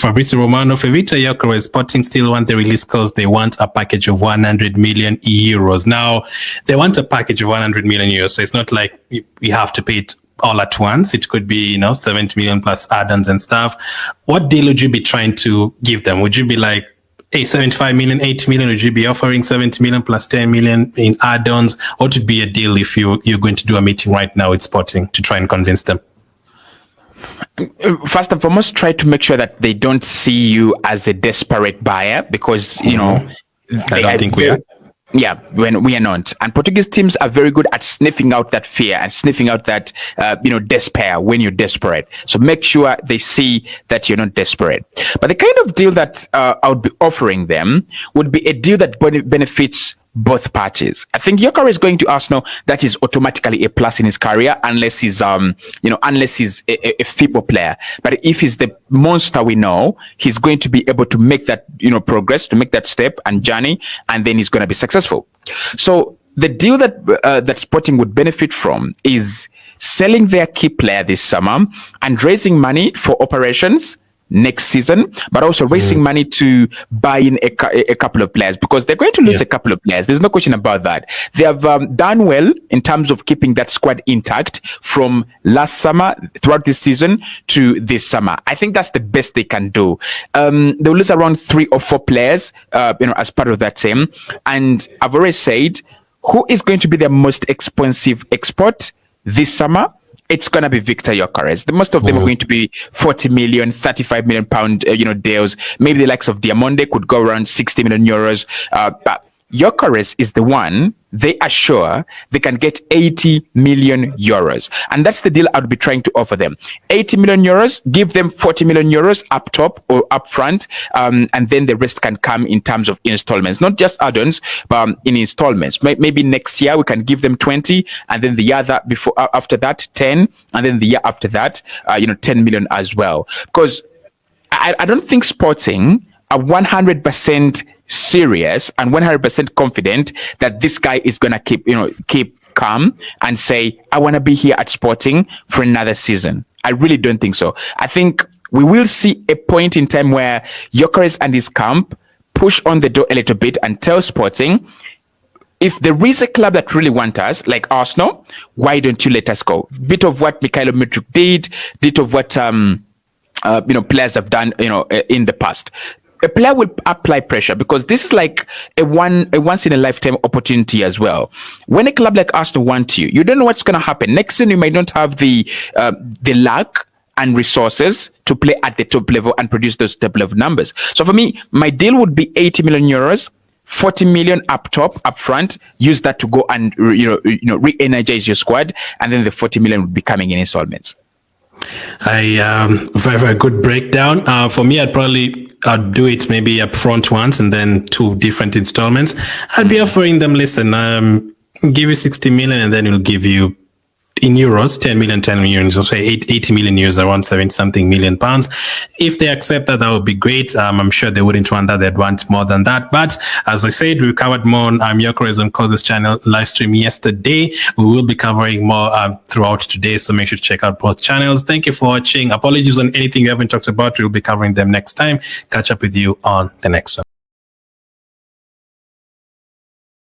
Fabrizio Romano, for Victor Gyokeres, Sporting still want the release because they want a package of 100 million euros. Now, they want a package of 100 million euros, so it's not like we have to pay it all at once. It could be, 70 million plus add-ons and stuff. What deal would you be trying to give them? Would you be like, hey, 75 million, 80 million? Would you be offering 70 million plus 10 million in add-ons? What would be a deal if you're going to do a meeting right now with Sporting to try and convince them? First and foremost, try to make sure that they don't see you as a desperate buyer, because I don't think we are. Yeah, when we are not. And Portuguese teams are very good at sniffing out that fear and sniffing out that, despair when you're desperate. So make sure they see that you're not desperate. But the kind of deal that I would be offering them would be a deal that benefits both parties. I think Gyokeres going to Arsenal, that is automatically a plus in his career, unless he's unless he's a feeble player. But if he's the monster we know, he's going to be able to make that progress, to make that step and journey, and then he's going to be successful. So the deal that that Sporting would benefit from is selling their key player this summer and raising money for operations next season, but also raising money to buy in a couple of players, because they're going to lose a couple of players. There's no question about that. They have done well in terms of keeping that squad intact from last summer throughout this season to this summer. I think that's the best they can do. They'll lose around 3 or 4 players, as part of that team. And I've already said, who is going to be their most expensive export this summer? It's going to be Victor Gyokeres. The most of them are going to be 40 million, 35 million pound, deals. Maybe the likes of Diamonde could go around 60 million euros. But Gyokeres is the one they are sure they can get 80 million euros. And that's the deal I would be trying to offer them. 80 million euros, give them 40 million euros up top or up front. And then the rest can come in terms of installments, not just add-ons, but in installments. Maybe next year we can give them 20, and then the year after that, 10, and then the year after that, 10 million as well. Because I don't think Sporting are 100% serious and 100% confident that this guy is going to keep calm and say, I want to be here at Sporting for another season. I really don't think so. I think we will see a point in time where Gyokeres and his camp push on the door a little bit and tell Sporting, if there is a club that really wants us, like Arsenal, why don't you let us go? Bit of what Mykhailo Mudryk did, bit of what players have done in the past. A player will apply pressure, because this is like a once in a lifetime opportunity as well. When a club like Arsenal wants you, you don't know what's going to happen. Next season, you might not have the luck and resources to play at the top level and produce those top level numbers. So for me, my deal would be 80 million euros, 40 million up top, up front. Use that to go and re-energize your squad, and then the 40 million would be coming in installments. Very, very good breakdown. For me, I'd do it maybe up front once and then 2 different installments. I'd be offering them, listen, give you 60 million, and then we'll give you in euros 10 million, so say 80 million euros, around 70 something million pounds. If they accept that, that would be great. I'm sure they wouldn't want that. They'd want more than that. But as I said, we covered more on Gyokeres on Cause's channel live stream yesterday. We will be covering more throughout today, so make sure to check out both channels. Thank you for watching. Apologies on anything we haven't talked about. We'll be covering them next time. Catch up with you on the next one.